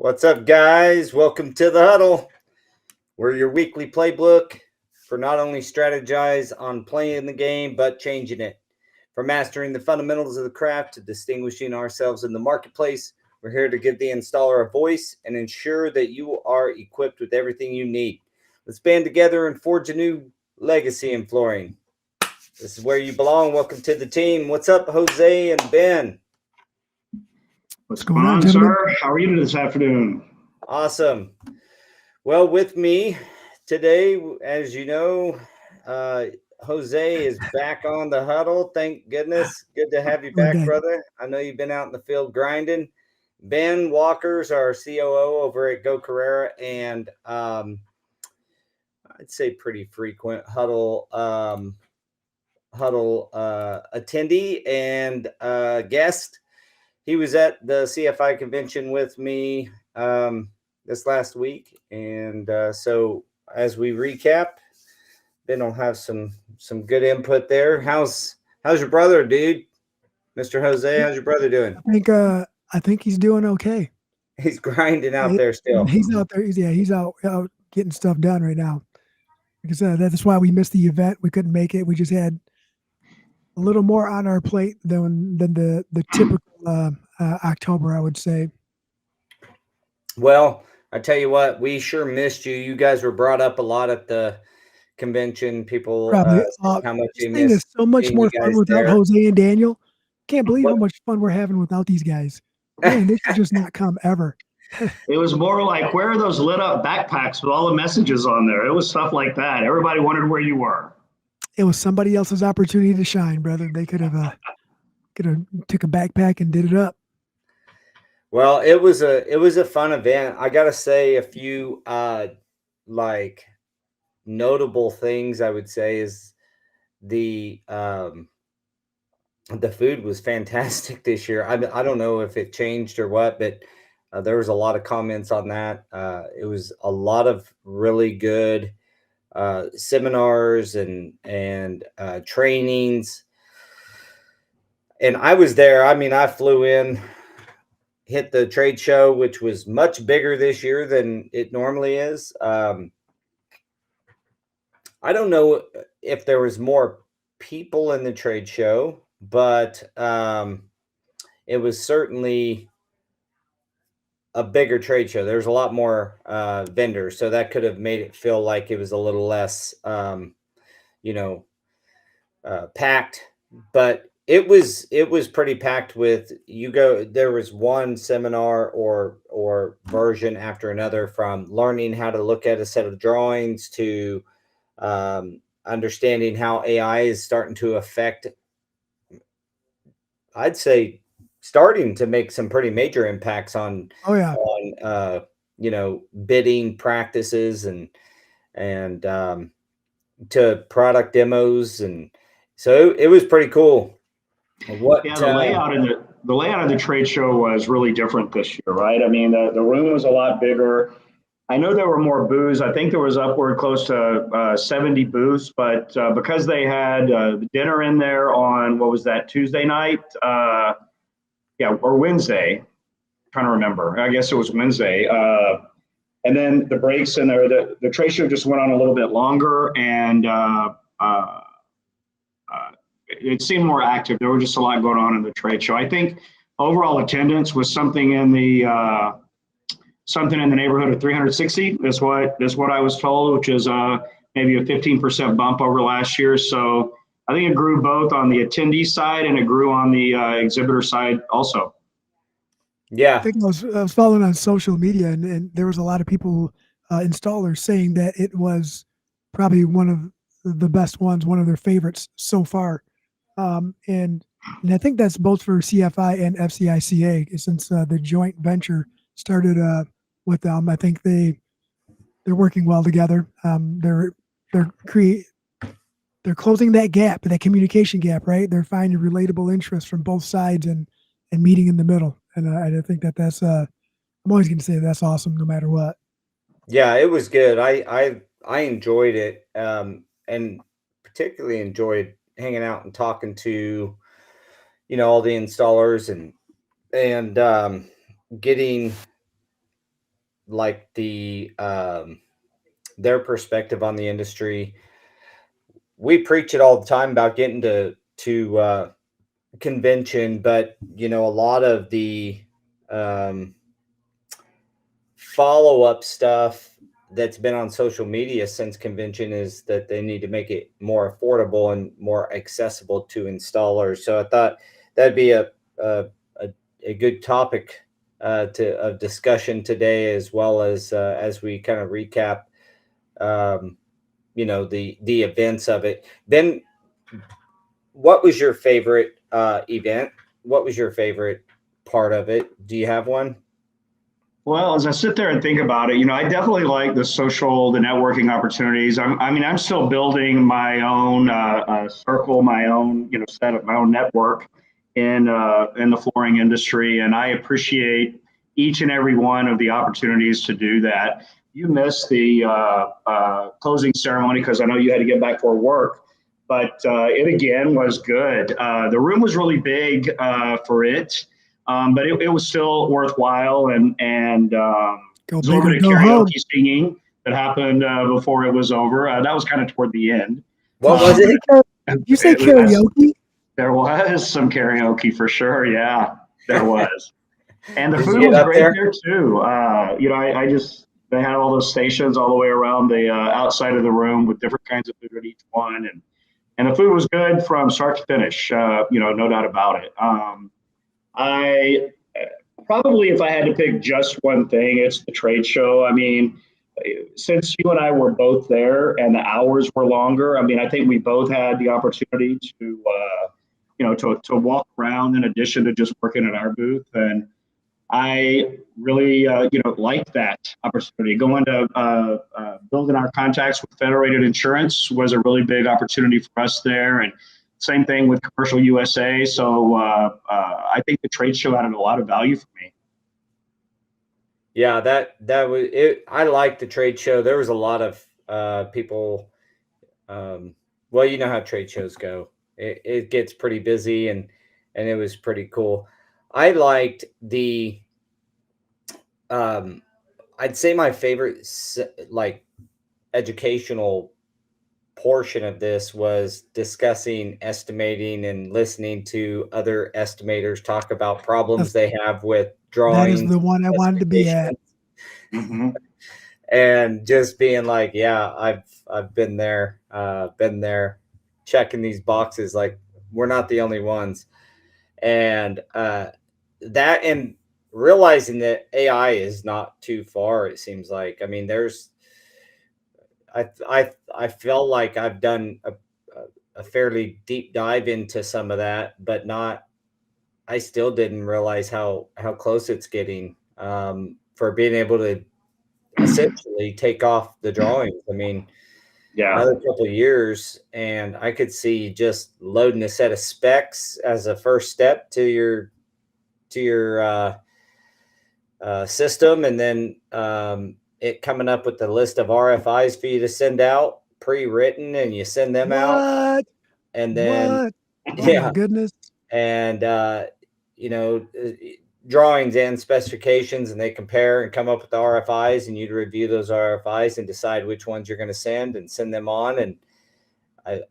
What's up, guys? Welcome to the Huddle. We're your weekly playbook for not only strategize on playing the game, but changing it. From mastering the fundamentals of the craft to distinguishing ourselves in the marketplace, we're here to give the installer a voice and ensure that you are equipped with everything you need. Let's band together and forge a new legacy in flooring. This is where you belong. Welcome to the team. What's up, Jose and Ben? What's going on, sir? How are you this afternoon? Awesome. Well, with me today, as you know, Jose is back on the Huddle. Thank goodness. Good to have you back, brother. I know you've been out in the field grinding. Ben Walker's our COO over at Go Carrera, and I'd say pretty frequent Huddle attendee and guest. He was at the CFI convention with me this last week, and so as we recap, Ben will have some good input there. How's your brother, dude? Mr. Jose, how's your brother doing? I think he's doing okay. He's grinding out there still. He's out there. He's out getting stuff done right now. Because that's why we missed the event. We couldn't make it. We just had a little more on our plate than the typical October, I would say. Well, I tell you what, we sure missed you. You guys were brought up a lot at the convention. People, how much they missed. Is so much more fun without Jose and Daniel. Can't believe how much fun we're having without these guys. Man, they should just not come ever. It was more like, where are those lit up backpacks with all the messages on there? It was stuff like that. Everybody wondered where you were. It was somebody else's opportunity to shine, brother. They could have took a backpack and did it up. Well, it was a fun event. I gotta say, a few like notable things I would say is the food was fantastic this year. I don't know if it changed or what, but there was a lot of comments on that. It was a lot of really good seminars and trainings. And I was there. I mean, I flew in, hit the trade show, which was much bigger this year than it normally is. I don't know if there was more people in the trade show, but it was certainly a bigger trade show. There's a lot more vendors, so that could have made it feel like it was a little less, packed. But it was pretty packed with there was one seminar or version after another, from learning how to look at a set of drawings to understanding how AI is starting to affect, I'd say, starting to make some pretty major impacts on bidding practices and to product demos, and so it was pretty cool. The layout of the trade show was really different this year, right? I mean, the room was a lot bigger. I know there were more booths. I think there was upward close to 70 booths, but because they had the dinner in there on, what was that, Tuesday night? Or Wednesday. I'm trying to remember. I guess it was Wednesday. And then the breaks in there, the trade show just went on a little bit longer, and it seemed more active. There was just a lot going on in the trade show. I think overall attendance was something in the neighborhood of 360. That's what I was told, which is maybe a 15% bump over last year. So I think it grew both on the attendee side and it grew on the exhibitor side also. Yeah, I think I was following on social media, and there was a lot of people, installers, saying that it was probably one of the best ones, one of their favorites so far. And I think that's both for CFI and FCICA, since the joint venture started with them. I think they're working well together. They're closing that gap, that communication gap, right? They're finding relatable interests from both sides and meeting in the middle. And I think that's I'm always going to say that's awesome, no matter what. Yeah, it was good. I enjoyed it, and particularly enjoyed hanging out and talking to, all the installers and getting like their perspective on the industry. We preach it all the time about getting to convention, but a lot of the follow-up stuff that's been on social media since convention is that they need to make it more affordable and more accessible to installers. So I thought that'd be a good topic of discussion today, as well as we kind of recap the events of it. Then what was your favorite event? What was your favorite part of it? Do you have one? Well, as I sit there and think about it, I definitely like the networking opportunities. I'm still building my own circle, my own, setup, my own network in the flooring industry, and I appreciate each and every one of the opportunities to do that. You missed the closing ceremony because I know you had to get back for work, but it again was good. The room was really big for it. But it was still worthwhile, and Go there's a little big bit or of go home. karaoke singing that happened before it was over. That was kind of toward the end. What was it? You say karaoke? There was some karaoke for sure. Yeah, there was. And the Did you food get was up great there? there too. They had all those stations all the way around the outside of the room with different kinds of food at each one, and the food was good from start to finish. No doubt about it. I Probably, if I had to pick just one thing, it's the trade show. I mean, since you and I were both there and the hours were longer, I think we both had the opportunity to walk around in addition to just working at our booth. And I really, liked that opportunity. Going to building our contacts with Federated Insurance was a really big opportunity for us there. And same thing with Commercial USA. So I think the trade show added a lot of value for me. Yeah, that was it. I liked the trade show. There was a lot of people. Well, you know how trade shows go. It gets pretty busy, and it was pretty cool. I liked the. I'd say my favorite like educational portion of this was discussing estimating and listening to other estimators talk about problems they have with drawing. That is the one I wanted to be at. Mm-hmm. And just being like, yeah, I've been there, checking these boxes. Like, we're not the only ones. And that, and realizing that AI is not too far, it seems like. I mean, I feel like I've done a fairly deep dive into some of that, but I still didn't realize how close it's getting for being able to essentially take off the drawings. I mean, Yeah. another couple of years, and I could see just loading a set of specs as a first step to your system, and then it coming up with the list of RFIs for you to send out pre-written, and you send them out, and then Oh my goodness. And drawings and specifications, and they compare and come up with the RFIs, and you'd review those RFIs and decide which ones you're going to send and send them on. And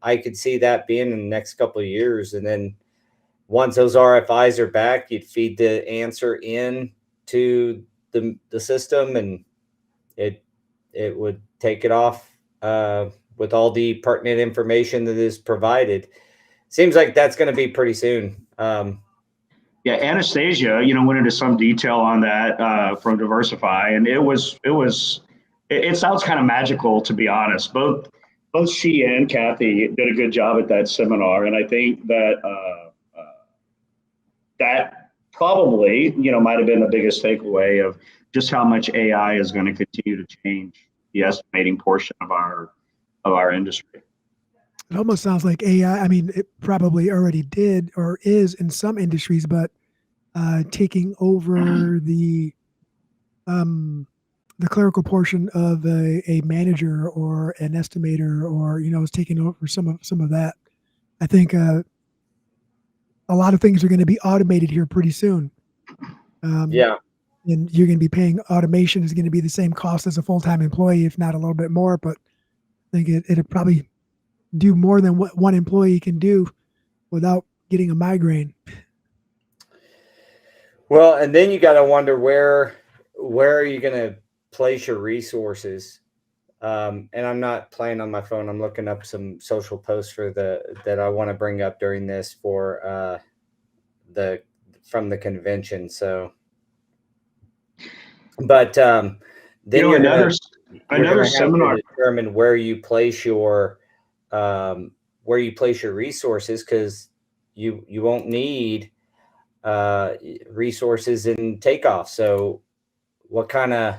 I could see that being in the next couple of years. And then once those RFIs are back, you'd feed the answer in to the system, and it would take it off with all the pertinent information that is provided. Seems like that's going to be pretty soon. Yeah, Anastasia, went into some detail on that from Diversify, and it sounds kind of magical, to be honest. Both she and Kathy did a good job at that seminar, and I think that that probably might have been the biggest takeaway of just how much AI is going to continue to change the estimating portion of our industry. It almost sounds like AI. I mean, it probably already did or is in some industries, but taking over the clerical portion of a manager or an estimator, or is taking over some of that. I think a lot of things are going to be automated here pretty soon. Yeah. and you're going to be paying automation is going to be the same cost as a full-time employee, if not a little bit more. But I think it'd probably do more than what one employee can do without getting a migraine. Well, and then you got to wonder where are you going to place your resources? And I'm not playing on my phone. I'm looking up some social posts that I want to bring up during this for from the convention. So, but then you're another gonna seminar have to determine where you place your resources, because you won't need resources in takeoff. So what kind of,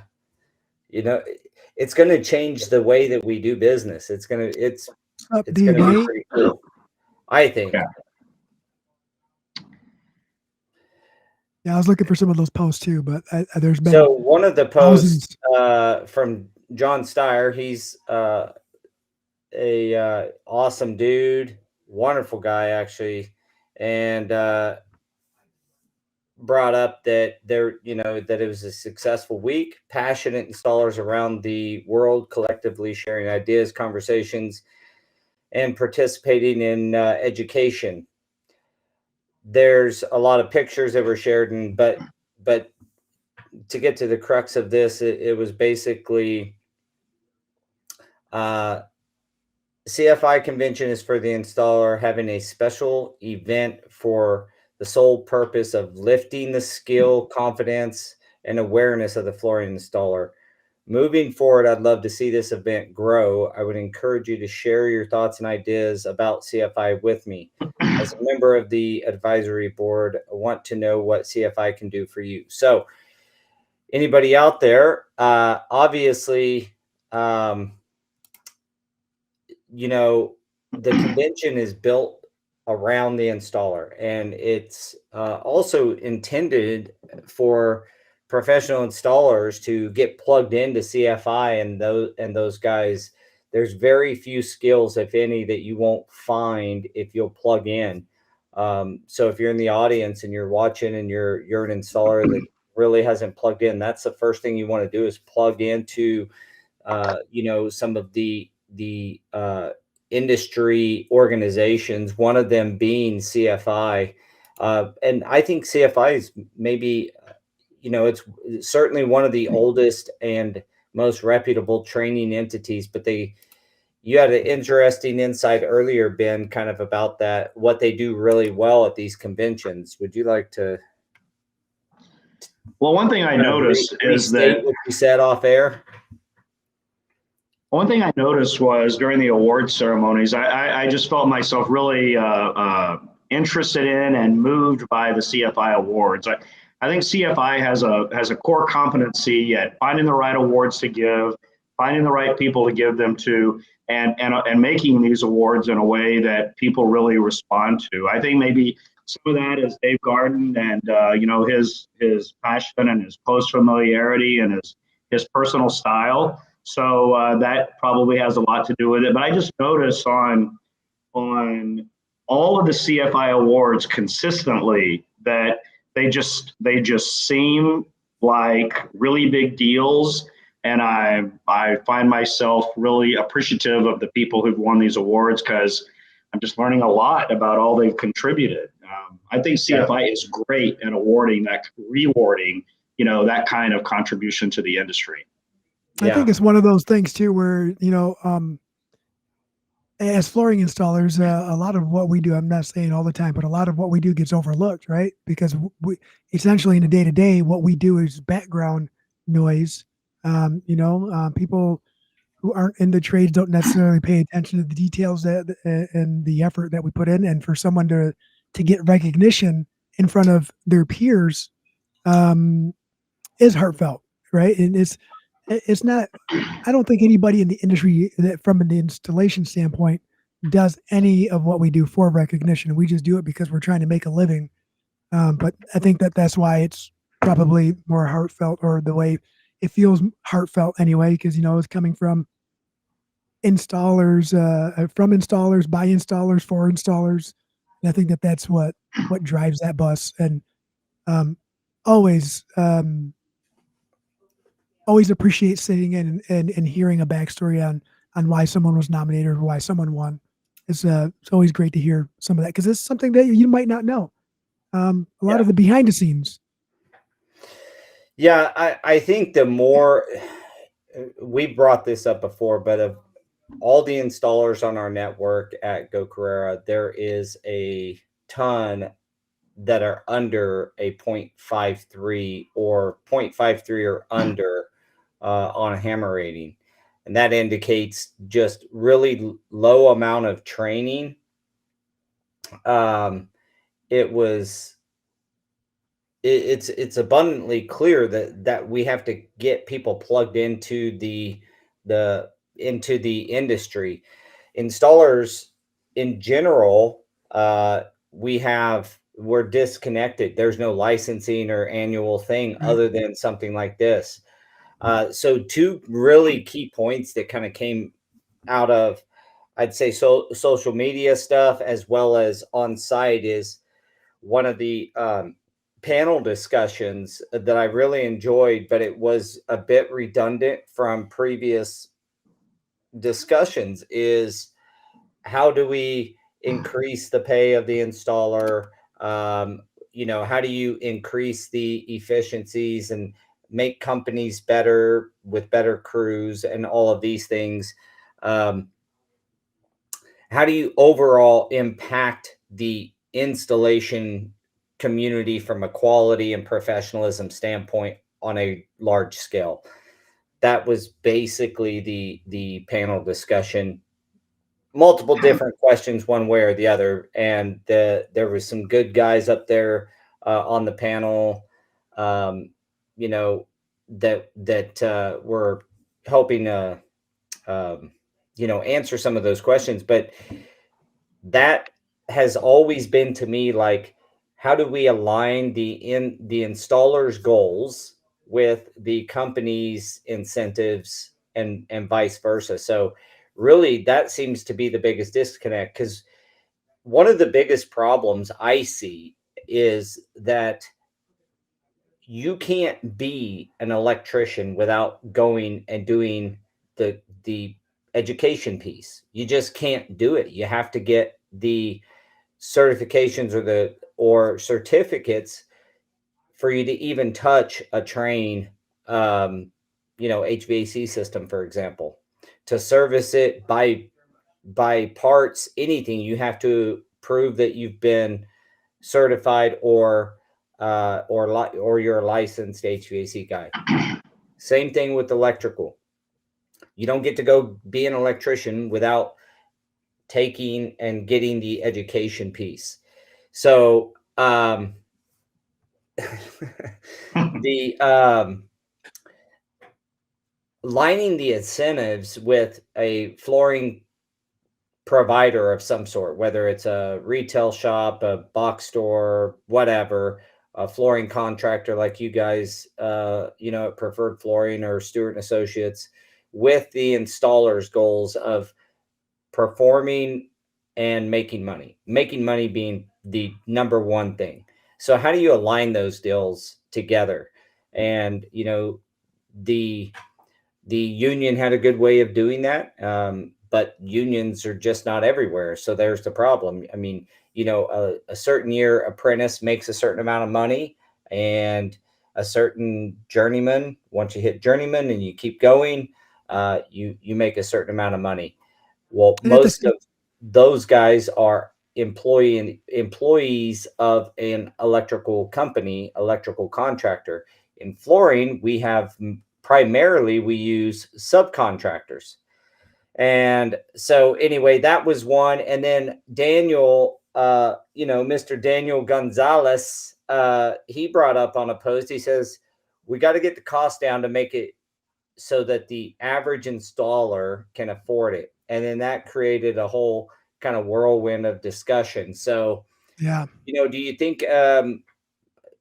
it's going to change the way that we do business. It's going to be pretty cool, I think. Yeah, I was looking for some of those posts too, but there's been so one of the posts from John Steyer. He's a awesome dude, wonderful guy actually, and brought up that that it was a successful week, passionate installers around the world collectively sharing ideas, conversations, and participating in education. There's a lot of pictures that were shared, but to get to the crux of this, it was basically CFI convention is for the installer, having a special event for the sole purpose of lifting the skill, confidence, and awareness of the flooring installer. Moving forward, I'd love to see this event grow. I would encourage you to share your thoughts and ideas about CFI with me. As a member of the advisory board, I want to know what CFI can do for you. So anybody out there, obviously, the convention is built around the installer, and it's also intended for professional installers to get plugged into CFI, and those guys, there's very few skills, if any, that you won't find if you'll plug in. So if you're in the audience and you're watching and you're an installer that really hasn't plugged in, that's the first thing you want to do, is plug into some of the industry organizations, one of them being CFI. And I think CFI is maybe, it's certainly one of the oldest and most reputable training entities, but you had an interesting insight earlier, Ben, kind of about that, what they do really well at these conventions. Would you like to? Well, one thing I noticed is that what you said off air. One thing I noticed was during the award ceremonies, I just felt myself really interested in and moved by the CFI awards. I think CFI has a core competency at finding the right awards to give, finding the right people to give them to, and making these awards in a way that people really respond to. I think maybe some of that is Dave Garden and his passion and his close familiarity and his personal style. So that probably has a lot to do with it. But I just noticed on all of the CFI awards consistently that they just seem like really big deals. And I find myself really appreciative of the people who've won these awards, because I'm just learning a lot about all they've contributed. I think CFI is great at rewarding that kind of contribution to the industry. I think it's one of those things too, where, as flooring installers, a lot of what we do, I'm not saying all the time, but a lot of what we do gets overlooked, right? Because we essentially in the day to day, what we do is background noise. People who aren't in the trades don't necessarily pay attention to the details and the effort that we put in. And for someone to get recognition in front of their peers is heartfelt, right? And it's not, I don't think anybody in the industry that from an installation standpoint does any of what we do for recognition. We just do it because we're trying to make a living. But I think that's why it's probably more heartfelt, or the way it feels heartfelt anyway, because, it's coming from installers, by installers, for installers. And I think that's what drives that bus. And always, always appreciate sitting in and hearing a backstory on why someone was nominated or why someone won. It's always great to hear some of that because it's something that you might not know. A lot of the behind the scenes. Yeah, I think the more we brought this up before, but of all the installers on our network at Go Carrera, there is a ton that are under a 0.53 or 0.53 or under on a hammer rating. And that indicates just really low amount of training. It was it's abundantly clear that we have to get people plugged into the into the industry. Installers in general, we're disconnected. There's no licensing or annual thing Right. other than something like this. So two really key points that kind of came out of, I'd say, social media stuff as well as on site is one of the panel discussions that I really enjoyed, but it was a bit redundant from previous discussions is how do we increase the pay of the installer? How do you increase the efficiencies and make companies better with better crews and all of these things? Um, how do you overall impact the installation community from a quality and professionalism standpoint on a large scale? That was basically the panel discussion. Multiple different questions, one way or the other, and there was some good guys up there on the panel, um, you know, that were helping um, answer some of those questions. But that has always been to me like, how do we align the installer's goals with the company's incentives and vice versa? So really that seems to be the biggest disconnect, because one of the biggest problems I see is that you can't be an electrician without going and doing the education piece. You just can't do it. You have to get the certifications or certificates for you to even touch a train, HVAC system, for example. To service it by parts, anything, you have to prove that you've been certified or you're a licensed HVAC guy. Same thing with electrical. You don't get to go be an electrician without taking and getting the education piece. So the lining the incentives with a flooring provider of some sort, whether it's a retail shop, a box store, whatever, a flooring contractor like you guys, at Preferred Flooring or Stuart and Associates, with the installer's goals of performing and making money. Making money being the number one thing. So how do you align those deals together? And the the union had a good way of doing that, but unions are just not everywhere. So there's the problem. I mean, a certain year apprentice makes a certain amount of money, and a certain journeyman, once you hit journeyman and you keep going, you make a certain amount of money. Well, And at the most same, of those guys are employees of an electrical company, electrical contractor. In flooring, primarily we use subcontractors. And so anyway, that was one. And then Daniel, Mr. Daniel Gonzalez, he brought up on a post, he says, we got to get the cost down to make it so that the average installer can afford it. And then that created a whole kind of whirlwind of discussion. So, yeah, do you think,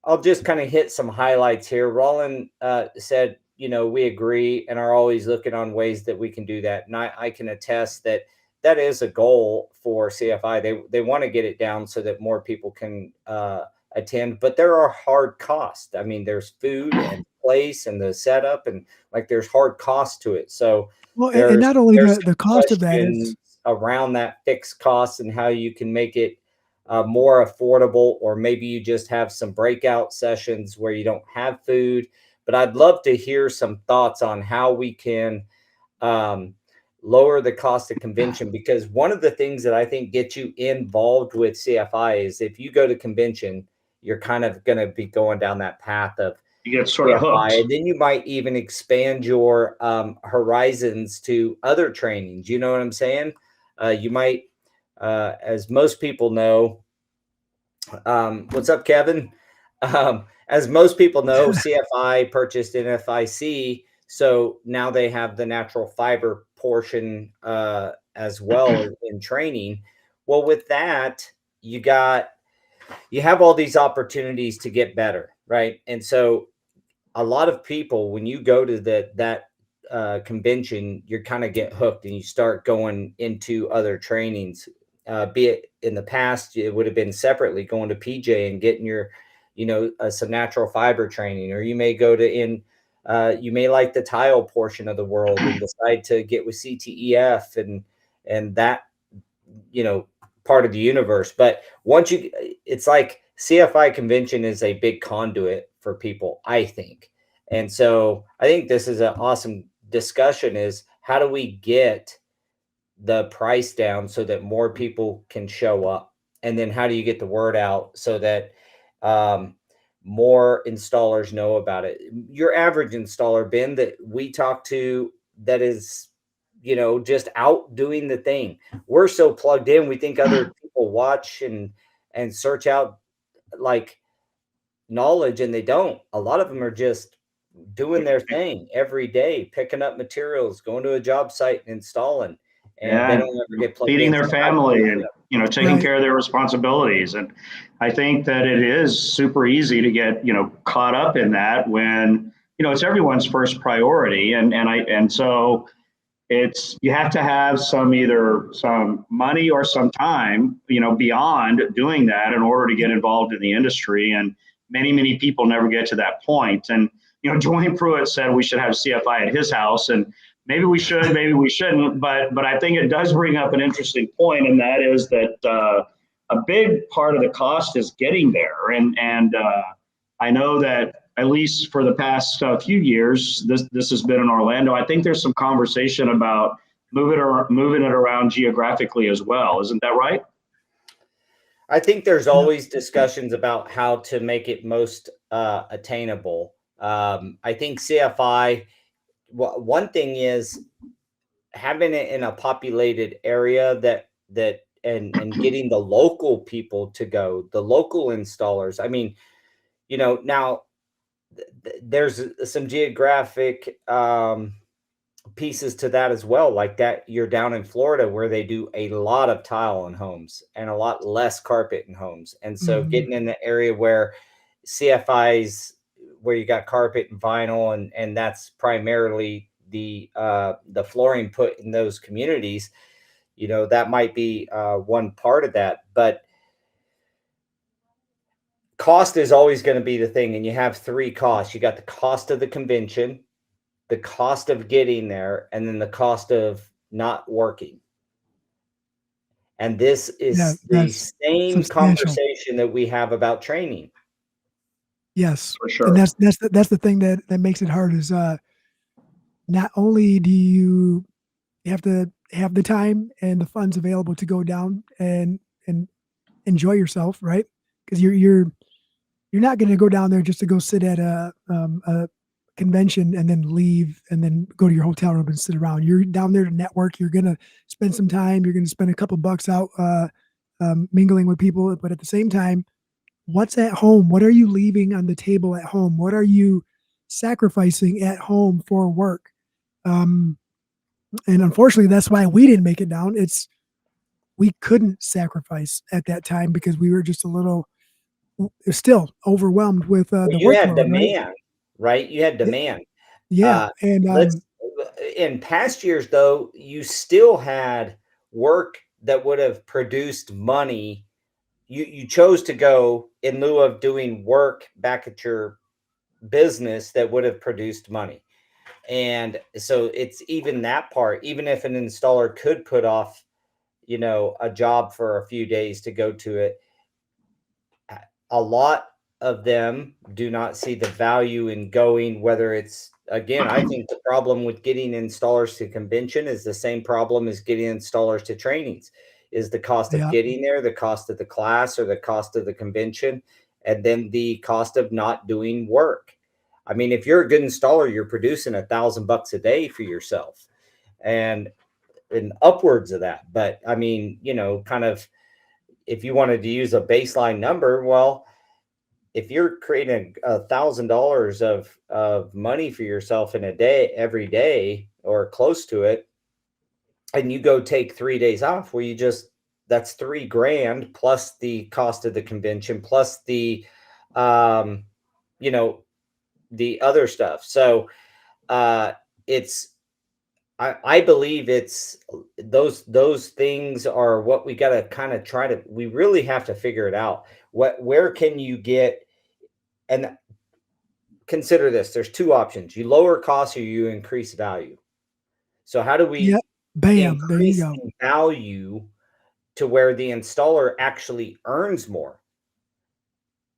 I'll just kind of hit some highlights here. Roland said, we agree and are always looking on ways that we can do that. And I can attest that that is a goal for CFI. They want to get it down so that more people can attend, but there are hard costs. I mean, there's food and place and the setup, and like there's hard costs to it. So Well, and not only the cost of that is around that fixed cost and how you can make it more affordable, or maybe you just have some breakout sessions where you don't have food. But I'd love to hear some thoughts on how we can lower the cost of convention, because one of the things that I think gets you involved with CFI is if you go to convention, you're kind of going to be going down that path of you get sort of hooked. And then you might even expand your horizons to other trainings. You know what I'm saying? You might, as most people know, what's up, Kevin? As most people know, CFI purchased NFIC, so now they have the natural fiber portion as well in training. Well, with that, you have all these opportunities to get better, right? And so a lot of people, when you go to that convention, you kind of get hooked and you start going into other trainings. Be it in the past, it would have been separately going to PJ and getting your, some natural fiber training, or you may go to you may like the tile portion of the world and decide to get with CTEF and that, part of the universe. But it's like CFI convention is a big conduit for people, I think. And so I think this is an awesome discussion, is how do we get the price down so that more people can show up? And then how do you get the word out so that more installers know about it? Your average installer, Ben, that we talk to, that is, just out doing the thing. We're so plugged in. We think other people watch and search out like knowledge, and they don't. A lot of them are just doing their thing every day, picking up materials, going to a job site and installing, and they don't ever get plugged feeding in. their family and taking care of their responsibilities. And I think that it is super easy to get caught up in that when it's everyone's first priority, and so it's, you have to have either some money or some time beyond doing that in order to get involved in the industry. And many people never get to that point. And Dwayne Pruitt said we should have CFI at his house, and maybe we should, maybe we shouldn't, but I think it does bring up an interesting point, and that is that a big part of the cost is getting there. And I know that at least for the past few years, this has been in Orlando. I think there's some conversation about moving it around geographically as well. Isn't that right? I think there's always discussions about how to make it most attainable. I think CFI, one thing is having it in a populated area and getting the local people to go, the local installers. I mean, now there's some geographic pieces to that as well. Like that, you're down in Florida where they do a lot of tile in homes and a lot less carpet in homes. And so getting in the area where CFIs, where you got carpet and vinyl, and that's primarily the flooring put in those communities, that might be one part of that. But cost is always going to be the thing. And you have three costs. You got the cost of the convention, the cost of getting there, and then the cost of not working. And this is the same conversation that we have about training. Yes, for sure. And that's the thing that makes it hard is not only do you have to have the time and the funds available to go down and enjoy yourself, right? Because you're not going to go down there just to go sit at a convention and then leave and then go to your hotel room and sit around. You're down there to network. You're going to spend some time. You're going to spend a couple bucks out mingling with people. But at the same time, what's at home? What are you leaving on the table at home? What are you sacrificing at home for work? And unfortunately, that's why we didn't make it down. We couldn't sacrifice at that time because we were just a little still overwhelmed with the workload. Had demand, right? You had demand. Yeah. And in past years, though, you still had work that would have produced money. You chose to go in lieu of doing work back at your business that would have produced money. And so it's even that part, even if an installer could put off, a job for a few days to go to it, a lot of them do not see the value in going, whether it's, again, I think the problem with getting installers to convention is the same problem as getting installers to trainings, is the cost of Yeah. getting there, the cost of the class, or the cost of the convention, and then the cost of not doing work. I mean, if you're a good installer, you're producing $1,000 a day for yourself and upwards of that. But I mean, kind of, if you wanted to use a baseline number, well, if you're creating $1,000 of money for yourself in a day, every day, or close to it, and you go take 3 days off, well, that's $3,000 plus the cost of the convention, plus the, the other stuff. So, I believe it's those things are what we got to kind of we really have to figure it out. Where can you get, and consider this, there's two options: you lower costs or you increase value. So how do we Yep. Bam. There you increase go. the value to where the installer actually earns more?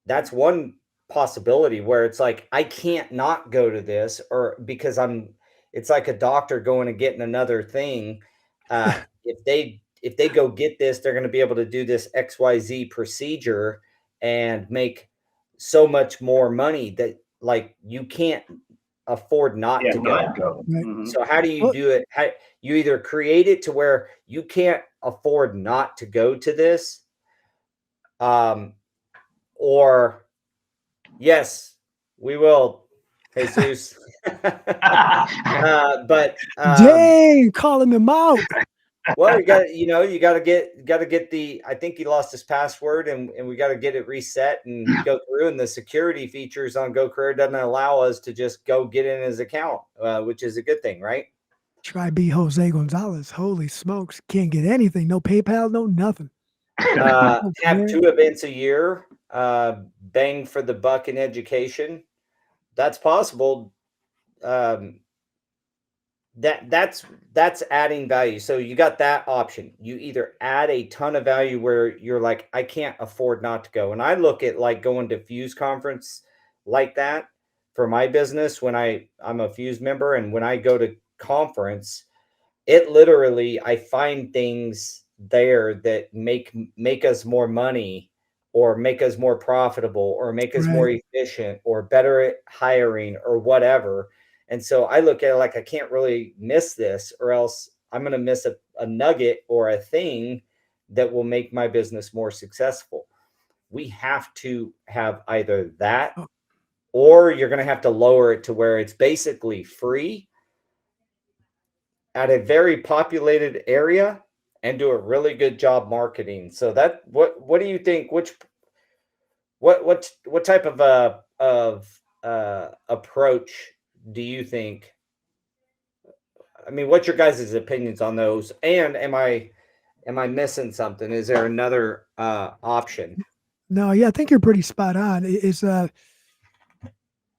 That's one possibility, where it's like, I can't not go to this, or because it's like a doctor going and getting another thing. If they go get this, they're going to be able to do this XYZ procedure and make so much more money that, like, you can't afford not to go. Not go. Right. Mhm. So how do you Well- do it? How you either create it to where you can't afford not to go to this, or yes, we will, Jesus. But Dang, calling them out. well, you got to get the. I think he lost his password, and we got to get it reset and go through. And the security features on Go Carrera doesn't allow us to just go get in his account, which is a good thing, right? Try be Jose Gonzalez. Holy smokes. Can't get anything. No PayPal, no nothing. Have 2 events a year. Bang for the buck in education. That's possible. That's adding value. So you got that option. You either add a ton of value where you're like, I can't afford not to go. And I look at like going to Fuse conference like that for my business when I'm a Fuse member, and when I go to conference, it literally, I find things there that make us more money, or make us more profitable, or make us more efficient, or better at hiring, or whatever. And so I look at it like, I can't really miss this, or else I'm going to miss a nugget or a thing that will make my business more successful. We have to have either that, or you're going to have to lower it to where it's basically free at a very populated area, and do a really good job marketing. So that, what do you think? What type of approach do you think? I mean, what's your guys' opinions on those? And am I missing something? Is there another option? No, yeah, I think you're pretty spot on. It's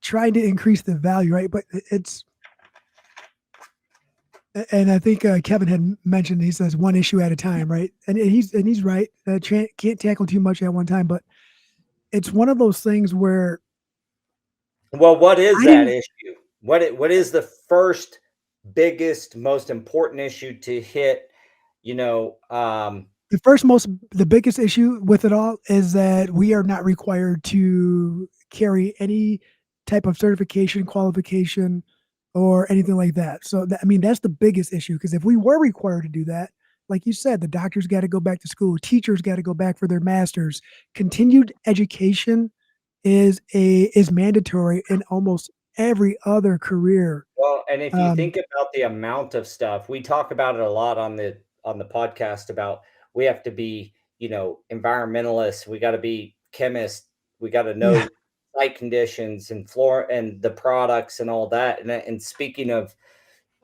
trying to increase the value, right? But it's, and I think Kevin had mentioned, he says one issue at a time, right? And he's right. Can't tackle too much at one time, but it's one of those things where. Well, what is that issue? What is the first, biggest, most important issue to hit? The biggest issue with it all is that we are not required to carry any type of certification, qualification, or anything like that. So, that's the biggest issue, because if we were required to do that, like you said, the doctors got to go back to school, teachers got to go back for their masters. Continued education is mandatory in almost every other career. Well, and if you think about the amount of stuff, we talk about it a lot on the podcast about, we have to be, environmentalists, we got to be chemists, we got to know site conditions and floor and the products and all that. And speaking of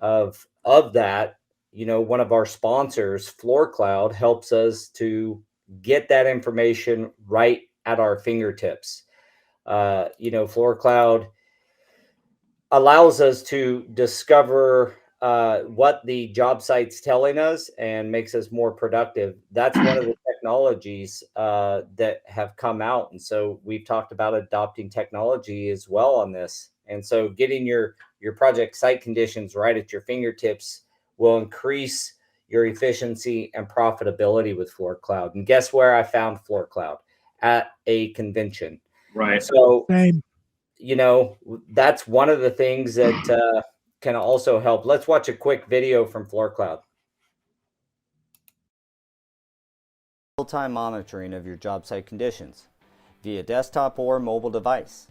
that, one of our sponsors, Floor Cloud, helps us to get that information right at our fingertips. Floor Cloud allows us to discover what the job site's telling us and makes us more productive. That's one of the technologies that have come out. And so we've talked about adopting technology as well on this. And so getting your project site conditions right at your fingertips will increase your efficiency and profitability with Floor Cloud. And guess where I found Floor Cloud? At a convention. Right. So, Same. that's one of the things that can also help. Let's watch a quick video from Floor Cloud. Real-time monitoring of your job site conditions via desktop or mobile device.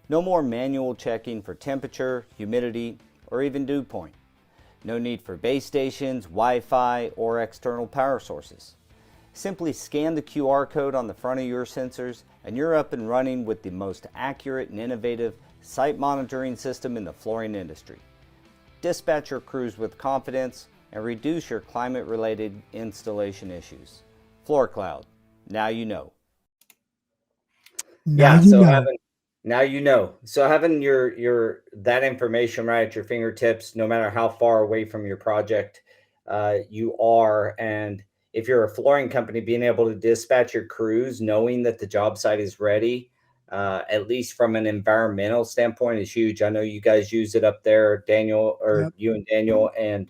No more manual checking for temperature, humidity, or even dew point. No need for base stations, Wi-Fi, or external power sources. Simply scan the QR code on the front of your sensors and you're up and running with the most accurate and innovative site monitoring system in the flooring industry. Dispatch your crews with confidence and reduce your climate-related installation issues. Floor Cloud, now you know. Now you know. So having your that information right at your fingertips, no matter how far away from your project you are, and if you're a flooring company, being able to dispatch your crews, knowing that the job site is ready, at least from an environmental standpoint, is huge. I know you guys use it up there, Daniel, or Yep. you and Daniel, and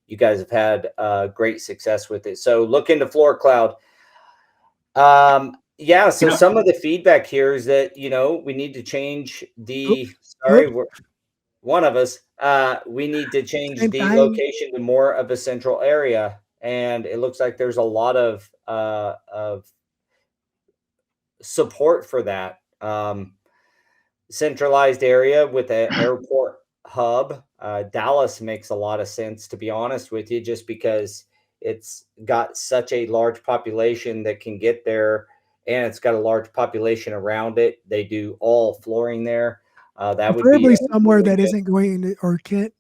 you guys have had great success with it. So look into Floor Cloud. Yeah, so some of the feedback here is that, we need to change the, one of us, we need to change Same the time. location to more of a central area. And it looks like there's a lot of support for that. Centralized area with an airport hub. Dallas makes a lot of sense, to be honest with you, just because it's got such a large population that can get there, and it's got a large population around it. They do all flooring there. That would be Preferably somewhere really that good. isn't going to or can't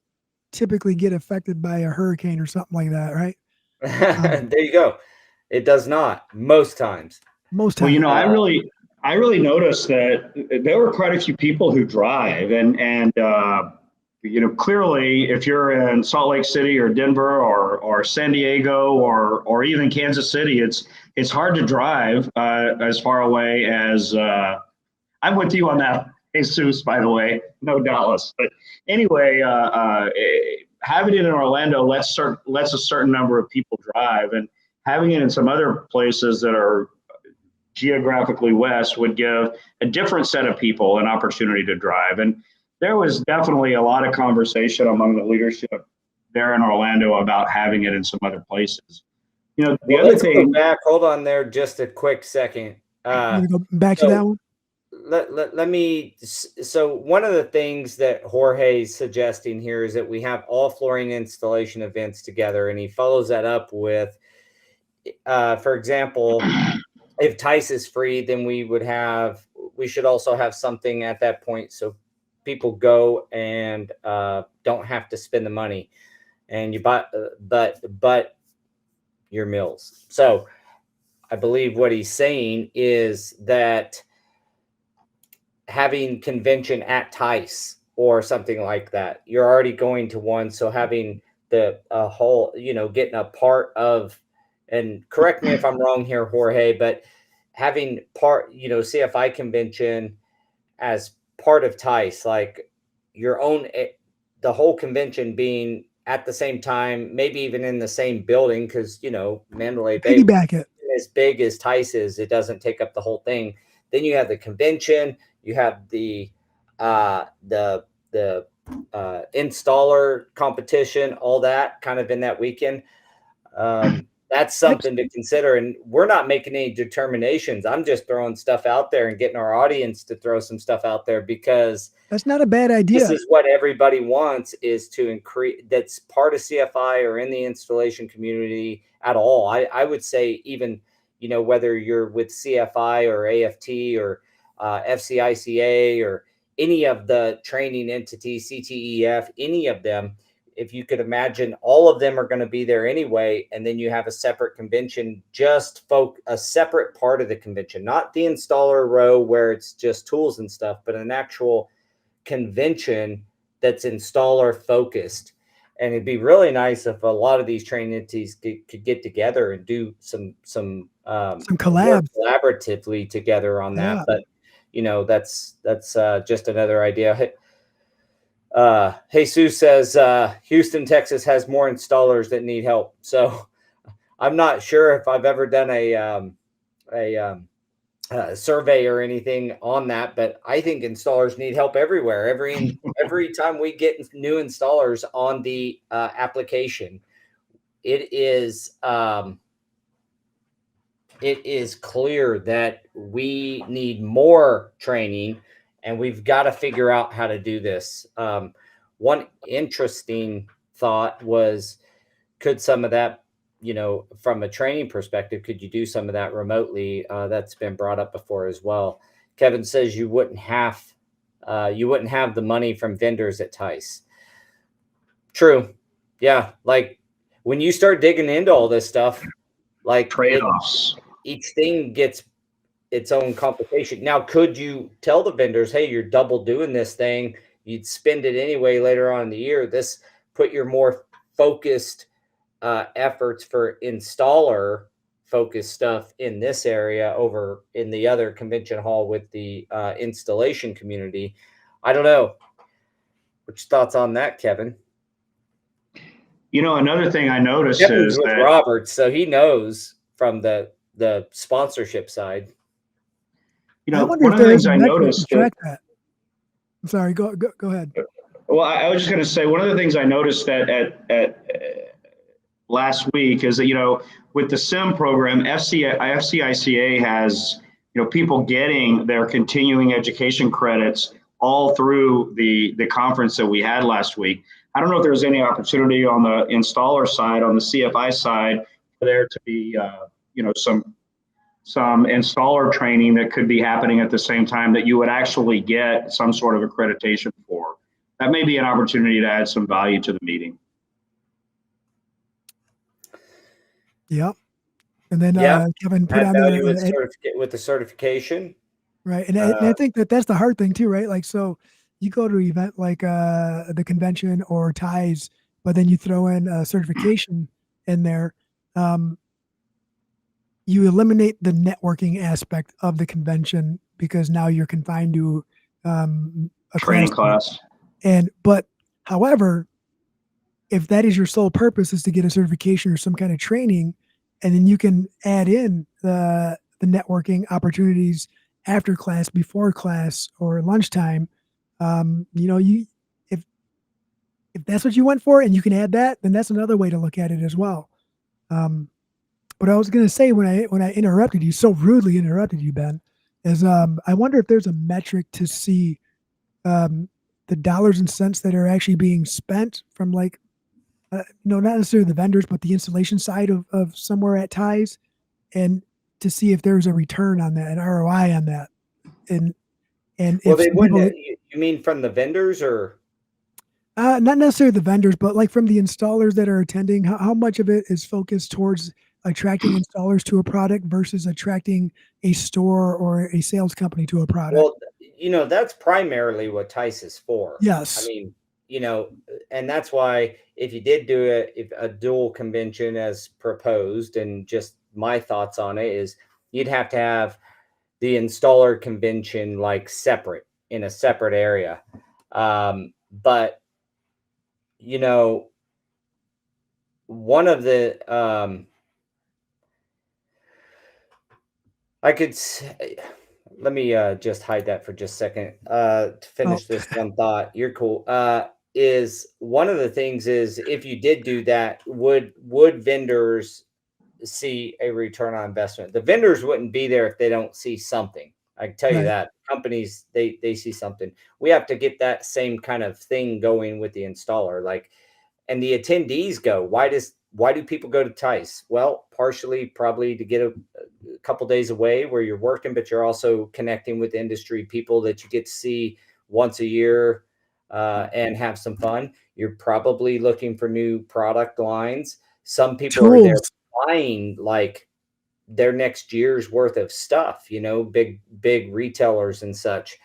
typically get affected by a hurricane or something like that, right? There you go. It does not most times. Most Well, times. I really noticed that there were quite a few people who drive, and clearly, if you're in Salt Lake City or Denver or San Diego or even Kansas City, it's hard to drive as far away as I'm with you on that, Jesus. By the way, no Dallas, but anyway, having it in Orlando lets a certain number of people drive, and having it in some other places that are geographically west would give a different set of people an opportunity to drive. And there was definitely a lot of conversation among the leadership there in Orlando about having it in some other places. The other let's thing. go back. Hold on there just a quick second. I'm gonna go back to that one. Let me. So one of the things that Jorge is suggesting here is that we have all flooring installation events together, and he follows that up with, for example, if Tice is free, then we should also have something at that point so people go and don't have to spend the money, and you buy, but your meals. So I believe what he's saying is that having convention at Tice or something like that, you're already going to one. So having the whole, getting a part of, and correct me if I'm wrong here, Jorge, but having CFI convention as part of Tice, like your own, the whole convention being at the same time, maybe even in the same building, because, Mandalay Bay Piggyback it. as big as Tice is, it doesn't take up the whole thing. Then you have the convention, you have the installer competition, all that kind of in that weekend. That's something to consider. And we're not making any determinations. I'm just throwing stuff out there and getting our audience to throw some stuff out there, because that's not a bad idea. This is what everybody wants, is to increase, that's part of CFI or in the installation community at all. I would say even, whether you're with CFI or AFT or FCICA or any of the training entities, CTEF, any of them, if you could imagine, all of them are going to be there anyway. And then you have a separate convention, a separate part of the convention, not the installer row where it's just tools and stuff, but an actual convention that's installer focused. And it'd be really nice if a lot of these training entities could get together and do some collabs collaboratively together on that. Yeah. But that's just another idea. Jesus says Houston, Texas has more installers that need help. So I'm not sure if I've ever done a survey or anything on that, but I think installers need help everywhere. Every time we get new installers on the application, it is clear that we need more training, and we've got to figure out how to do this. One interesting thought was, could some of that, from a training perspective, could you do some of that remotely? That's been brought up before as well. Kevin says you wouldn't have the money from vendors at Tice. True. Yeah. Like when you start digging into all this stuff, like trade-offs, each thing gets its own complication. Now, could you tell the vendors, hey, you're double doing this thing, you'd spend it anyway later on in the year, put your more focused efforts for installer focused stuff in this area over in the other convention hall with the installation community? I don't know. What's your thoughts on that, Kevin? Another thing I noticed Kevin's is with that Robert, so he knows from the sponsorship side. I wonder if there is a metric to track that. I'm sorry, go ahead. Well, I was just going to say, one of the things I noticed at last week is that, with the SIM program, FCICA has, people getting their continuing education credits all through the conference that we had last week. I don't know if there's any opportunity on the installer side, on the CFI side, for there to be, some installer training that could be happening at the same time that you would actually get some sort of accreditation for. That may be an opportunity to add some value to the meeting. Yep. And then Kevin put on there with the certification. Right. And I think that's the hard thing too, right? Like, so you go to an event like the convention or TIES, but then you throw in a certification in there. You eliminate the networking aspect of the convention because now you're confined to a training class. But however, if that is your sole purpose is to get a certification or some kind of training, and then you can add in the networking opportunities after class, before class, or lunchtime, if that's what you went for and you can add that, then that's another way to look at it as well. But I was going to say when I interrupted you, so rudely interrupted you, Ben, is I wonder if there's a metric to see the dollars and cents that are actually being spent from not necessarily the vendors, but the installation side of somewhere at TIES, and to see if there's a return on that, an ROI on that. And well, they wouldn't. You mean from the vendors or? Not necessarily the vendors, but like from the installers that are attending, how much of it is focused towards attracting installers to a product versus attracting a store or a sales company to a product? Well, that's primarily what TICE is for. Yes. I mean, and that's why if you did do a dual convention as proposed, and just my thoughts on it is you'd have to have the installer convention like separate in a separate area. But one of the let me just hide that for just a second to finish this one thought. You're cool. Is one of the things is if you did do that, would vendors see a return on investment? The vendors wouldn't be there if they don't see something. I can tell you that. Companies, they see something. We have to get that same kind of thing going with the installer. And the attendees go, why do people go to TICE? Well, partially probably to get a couple days away where you're working, but you're also connecting with industry people that you get to see once a year and have some fun. You're probably looking for new product lines. Some people are there buying their next year's worth of stuff, big retailers and such.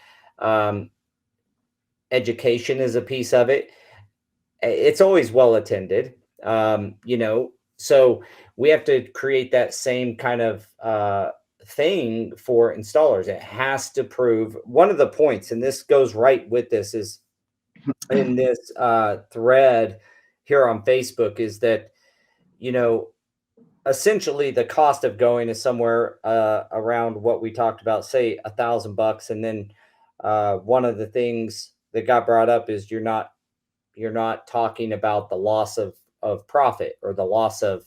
education is a piece of it. It's always well attended, so we have to create that same kind of thing for installers. It has to prove one of the points, and this goes right with this, is in this thread here on Facebook, is that, essentially the cost of going is somewhere around what we talked about, say $1,000. And then one of the things that got brought up is you're not talking about the loss of profit or the loss of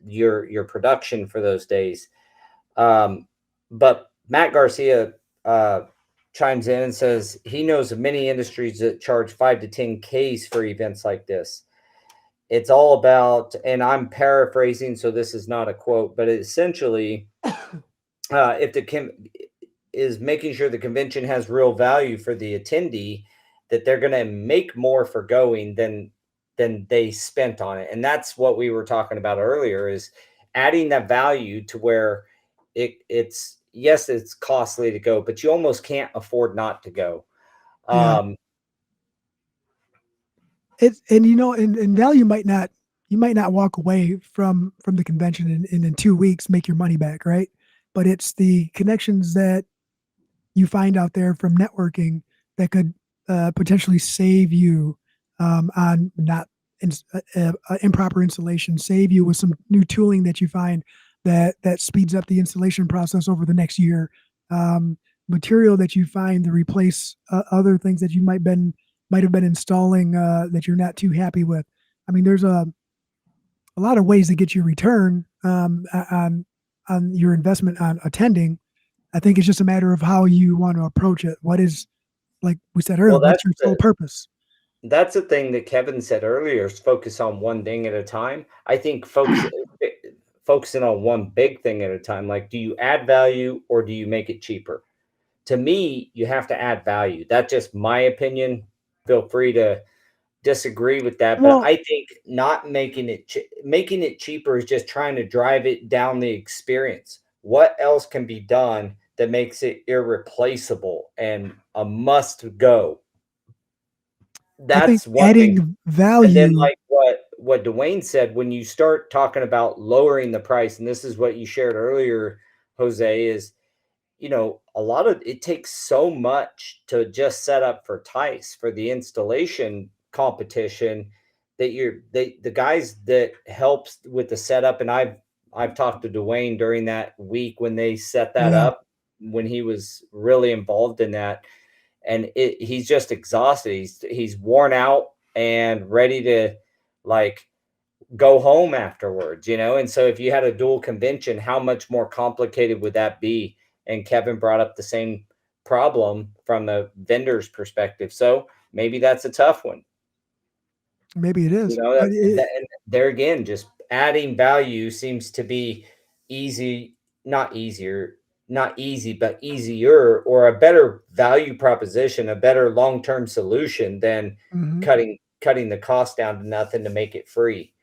your production for those days. But Matt Garcia chimes in and says he knows of many industries that charge 5 to 10 Ks for events like this. It's all about, and I'm paraphrasing, so this is not a quote, but essentially, if is making sure the convention has real value for the attendee, that they're going to make more for going than they spent on it. And that's what we were talking about earlier, is adding that value to where it's yes, it's costly to go, but you almost can't afford not to go. Yeah. And value you might not walk away from the convention and in 2 weeks make your money back, right? But it's the connections that you find out there from networking that could potentially save you on not improper installation, save you with some new tooling that you find that speeds up the installation process over the next year. Material that you find to replace other things that you might have been installing that you're not too happy with. I mean, there's a lot of ways to get your return on your investment on attending. I think it's just a matter of how you want to approach it. What is, like we said earlier, what's your sole purpose? That's the thing that Kevin said earlier, is focus on one thing at a time. I think focusing on one big thing at a time. Like, do you add value or do you make it cheaper? To me, you have to add value. That's just my opinion. Feel free to disagree with that, but I think not making it cheaper is just trying to drive it down the experience. What else can be done that makes it irreplaceable and a must go? That's one adding thing. value. And then, like what Dwayne said, when you start talking about lowering the price, and this is what you shared earlier, Jose, is a lot of it takes so much to just set up for TICE, for the installation competition, that the guys that helps with the setup. And I've talked to Dwayne during that week when they set that up, when he was really involved in that, and he's just exhausted. He's worn out and ready to like go home afterwards, and so if you had a dual convention, how much more complicated would that be? And Kevin brought up the same problem from the vendor's perspective, so maybe that's a tough one. Maybe it is. And there again, just adding value seems to be easy, not easier, not easy, but easier, or a better value proposition, a better long-term solution than cutting the cost down to nothing to make it free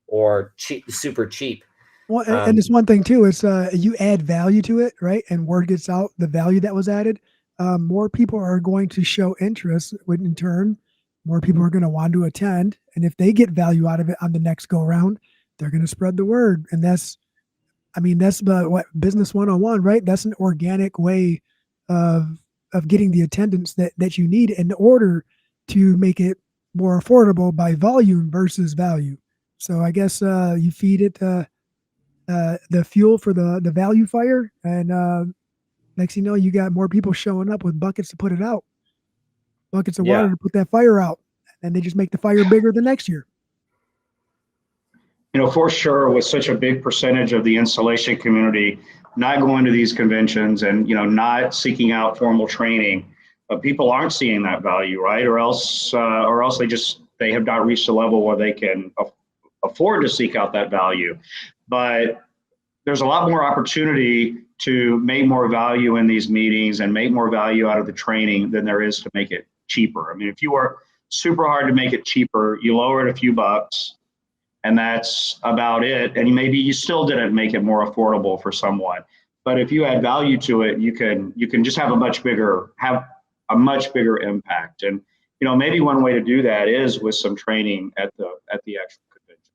or cheap, super cheap. Well, and it's one thing too, is you add value to it, right? And word gets out, the value that was added, more people are going to show interest, when in turn, more people are going to want to attend. And if they get value out of it on the next go round, they're going to spread the word. And that's what business 101, right? That's an organic way of getting the attendance that you need in order to make it more affordable by volume versus value. So I guess you feed it the fuel for the value fire, and next thing you know, you got more people showing up with buckets to put it out, buckets of water to put that fire out, and they just make the fire bigger the next year. For sure, with such a big percentage of the installation community not going to these conventions and not seeking out formal training, people aren't seeing that value, right? Or else they have not reached a level where they can afford to seek out that value. But there's a lot more opportunity to make more value in these meetings and make more value out of the training than there is to make it cheaper. I mean, if you work super hard to make it cheaper, you lower it a few bucks, and that's about it. And maybe you still didn't make it more affordable for someone. But if you add value to it, you can just have a much bigger, have a much bigger impact. And, maybe one way to do that is with some training at the actual conventions.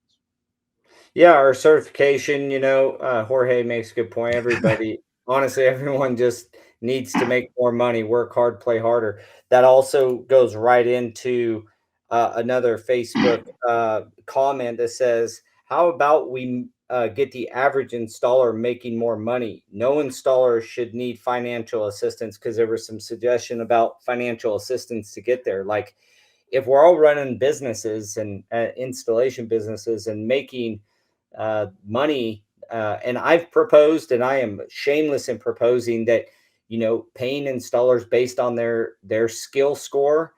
Yeah, our certification, Jorge makes a good point. Honestly, everyone just needs to make more money, work hard, play harder. That also goes right into another Facebook comment that says, how about we get the average installer making more money? No installer should need financial assistance, because there was some suggestion about financial assistance to get there. Like, if we're all running businesses and installation businesses and making money, and I've proposed, and I am shameless in proposing that, paying installers based on their skill score,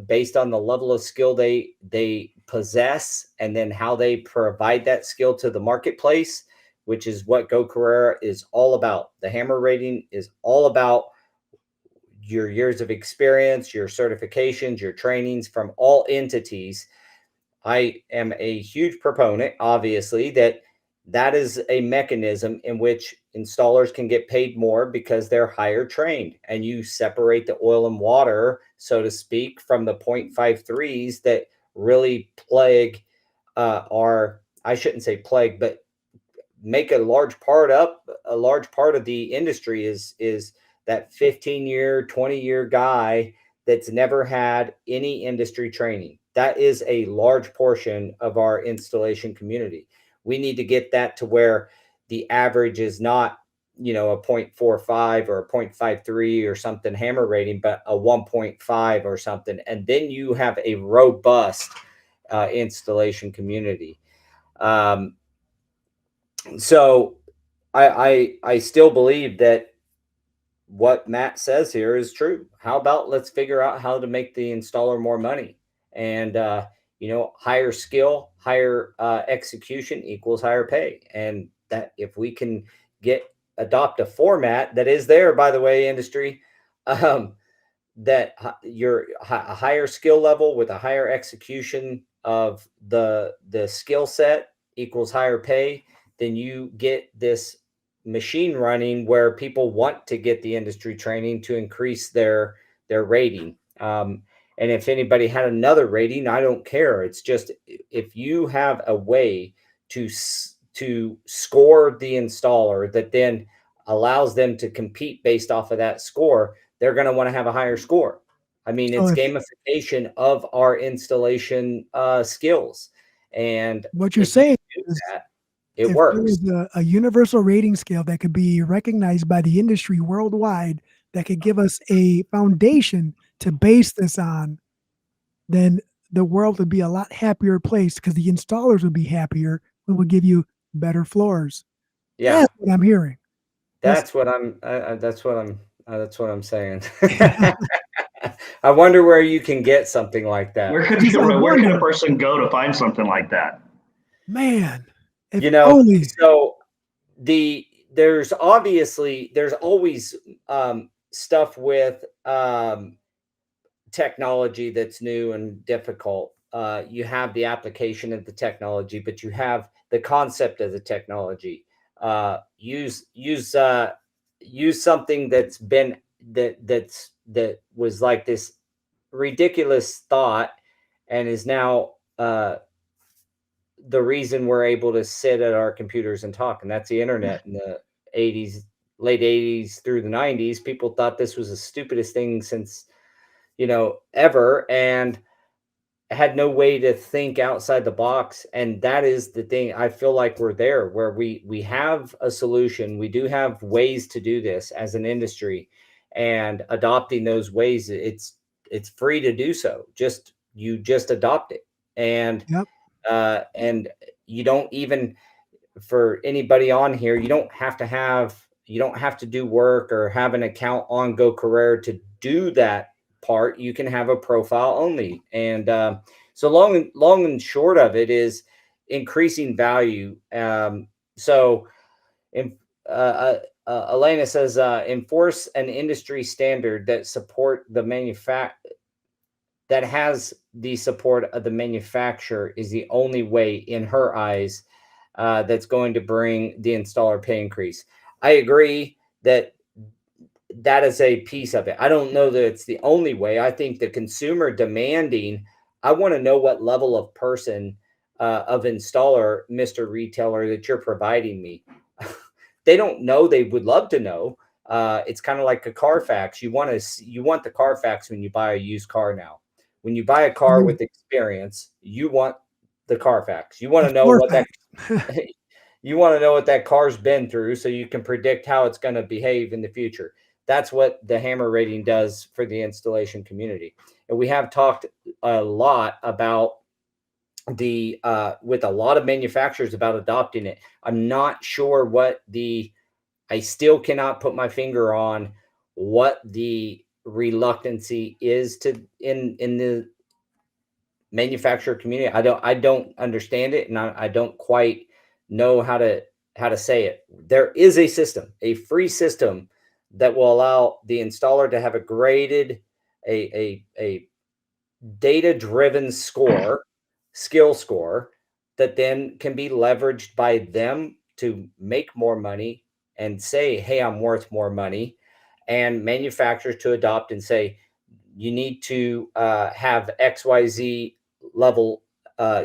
based on the level of skill they possess, and then how they provide that skill to the marketplace, which is what Go Carrera is all about. The hammer rating is all about your years of experience, your certifications, your trainings from all entities. I am a huge proponent, obviously, that is a mechanism in which installers can get paid more because they're higher trained, and you separate the oil and water, so to speak, from the 0.53s that really plague I shouldn't say plague, but make a large part of the industry is that 15-year, 20-year guy that's never had any industry training. That is a large portion of our installation community. We need to get that to where the average is not, a 0.45 or a 0.53 or something hammer rating, but a 1.5 or something. And then you have a robust installation community. So I still believe that what Matt says here is true. How about let's figure out how to make the installer more money, and higher skill, higher execution equals higher pay. And that if we can adopt a format that is there, by the way, industry, that you're a higher skill level with a higher execution of the skill set equals higher pay, then you get this machine running where people want to get the industry training to increase their rating. And if anybody had another rating, I don't care. It's just, if you have a way to score the installer that then allows them to compete based off of that score, they're going to want to have a higher score. I mean, it's gamification of our installation skills. And what you're saying is, it works. There was a universal rating scale that could be recognized by the industry worldwide, that could give us a foundation to base this on, then the world would be a lot happier place, because the installers would be happier. We would give you better floors. Yeah, that's what I'm hearing. That's what I'm saying. I wonder where you can get something like that. Where could a person go to find something like that? Man, so there's always stuff with technology that's new and difficult. You have the application of the technology, but you have the concept of the technology. Use something that's been that was like this ridiculous thought, and is now the reason we're able to sit at our computers and talk, and that's the internet. In the 80s, late 80s through the 90s, people thought this was the stupidest thing since ever, and had no way to think outside the box. And that is the thing. I feel like we're there, where we have a solution. We do have ways to do this as an industry, and adopting those ways, it's free to do so. You just adopt it. And and you don't even, for anybody on here, you don't have to do work or have an account on Go Carrera to do that part. You can have a profile only. And so long and short of it is increasing value. So Elena says, enforce an industry standard that that has the support of the manufacturer is the only way, in her eyes, that's going to bring the installer pay increase. I agree that that is a piece of it. I don't know that it's the only way. I think the consumer demanding, I want to know what level of person of installer, Mr. Retailer, that you're providing me. They don't know. They would love to know. It's kind of like a Carfax. You want the Carfax when you buy a used car now. When you buy a car with experience, you want the Carfax. You want to know what that you want to know what that car's been through so you can predict how it's going to behave in the future. That's what the hammer rating does for the installation community. And we have talked a lot about with a lot of manufacturers about adopting it. I'm not sure I still cannot put my finger on what the reluctancy is in the manufacturer community. I don't understand it, and I don't quite know how to say it. There is a system, a free system that will allow the installer to have a graded, a data-driven skill score that then can be leveraged by them to make more money and say, hey, I'm worth more money, and manufacturers to adopt and say, you need to have XYZ level.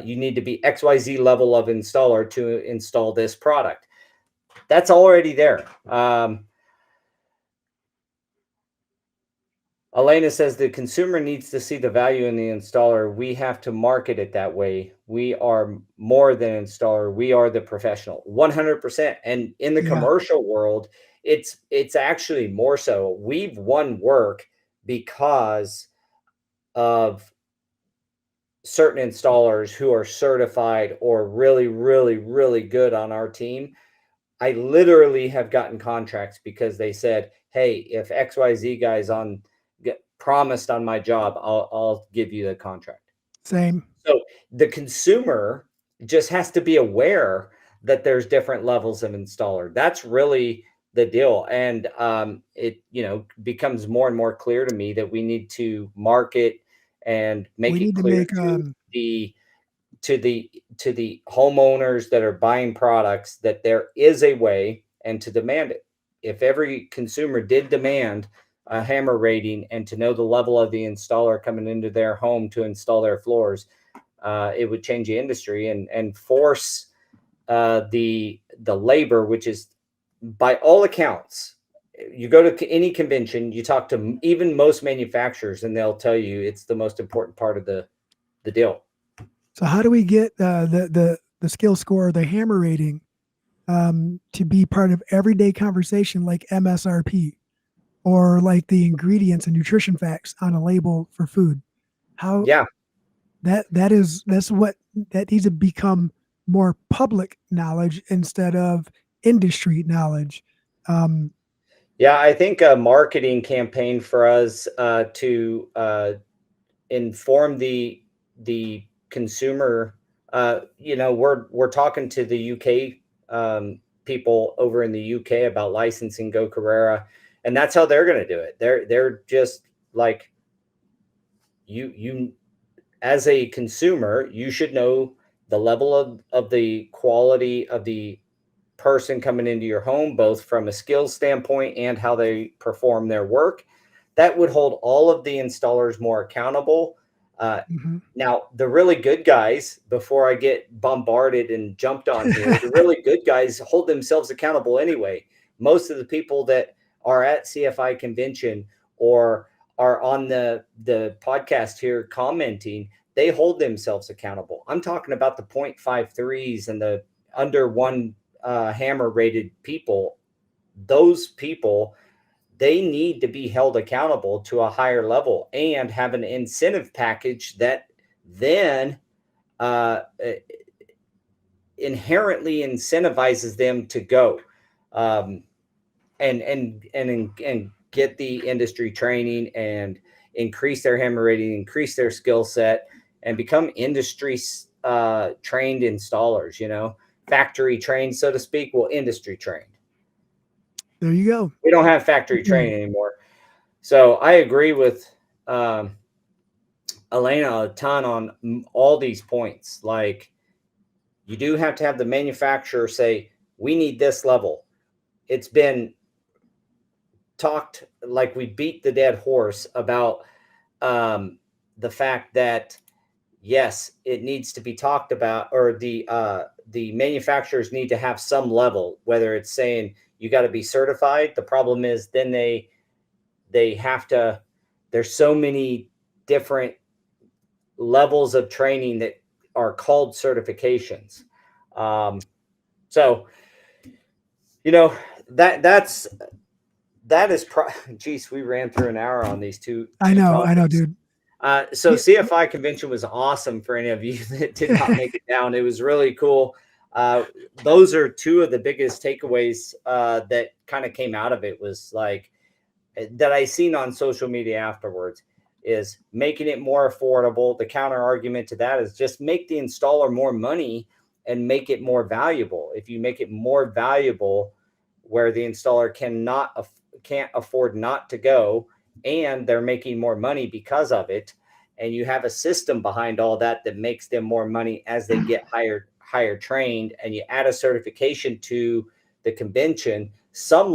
You need to be XYZ level of installer to install this product. That's already there. Elena says the consumer needs to see the value in the installer. We have to market it that way. We are more than an installer. We are the professional, 100%. And in the commercial world, it's actually more so. We've won work because of certain installers who are certified or really, really, really good on our team. I literally have gotten contracts because they said, hey, if XYZ guys get promised on my job, I'll give you the contract. Same. So the consumer just has to be aware that there's different levels of installer. That's really the deal. And it becomes more and more clear to me that we need to market and make it clear to the homeowners that are buying products that there is a way, and to demand it. If every consumer did demand a hammer rating and to know the level of the installer coming into their home to install their floors, it would change the industry and force the labor, which is, by all accounts, you go to any convention, you talk to even most manufacturers, and they'll tell you it's the most important part of the deal. So how do we get the skill score, the hammer rating, to be part of everyday conversation, like MSRP or like the ingredients and nutrition facts on a label for food? How? Yeah, that's what needs to become more public knowledge instead of industry knowledge. Yeah, I think a marketing campaign for us to inform the consumer. We're talking to the UK people over in the UK about licensing Go Carrera, and that's how they're going to do it. They're just like you as a consumer, you should know the level of the quality of the person coming into your home, both from a skills standpoint and how they perform their work. That would hold all of the installers more accountable. Now, the really good guys, before I get bombarded and jumped on here, the really good guys hold themselves accountable anyway. Most of the people that are at CFI convention or are on the podcast here commenting, they hold themselves accountable. I'm talking about the 0.53s and the under one hammer rated people. Those people, they need to be held accountable to a higher level and have an incentive package that then inherently incentivizes them to go and get the industry training and increase their hammer rating, increase their skill set, and become industry trained installers, factory trained, so to speak. Well, industry trained. There you go. We don't have factory training anymore. So I agree with Elena a ton on all these points. Like, you do have to have the manufacturer say, we need this level. It's been talked like we beat the dead horse about the fact that yes, it needs to be talked about, or the manufacturers need to have some level, whether it's saying you got to be certified. The problem is then they have to, there's so many different levels of training that are called certifications. So, you know, that is geez, we ran through an hour on these two. I know, dude. So CFI convention was awesome for any of you that did not make it down. It was really cool. Those are two of the biggest takeaways that kind of came out of it, was like that I seen on social media afterwards, is making it more affordable. The counter argument to that is just make the installer more money and make it more valuable. If you make it more valuable where the installer can't afford not to go, and they're making more money because of it, and you have a system behind all that that makes them more money as they get higher trained, and you add a certification to the convention, some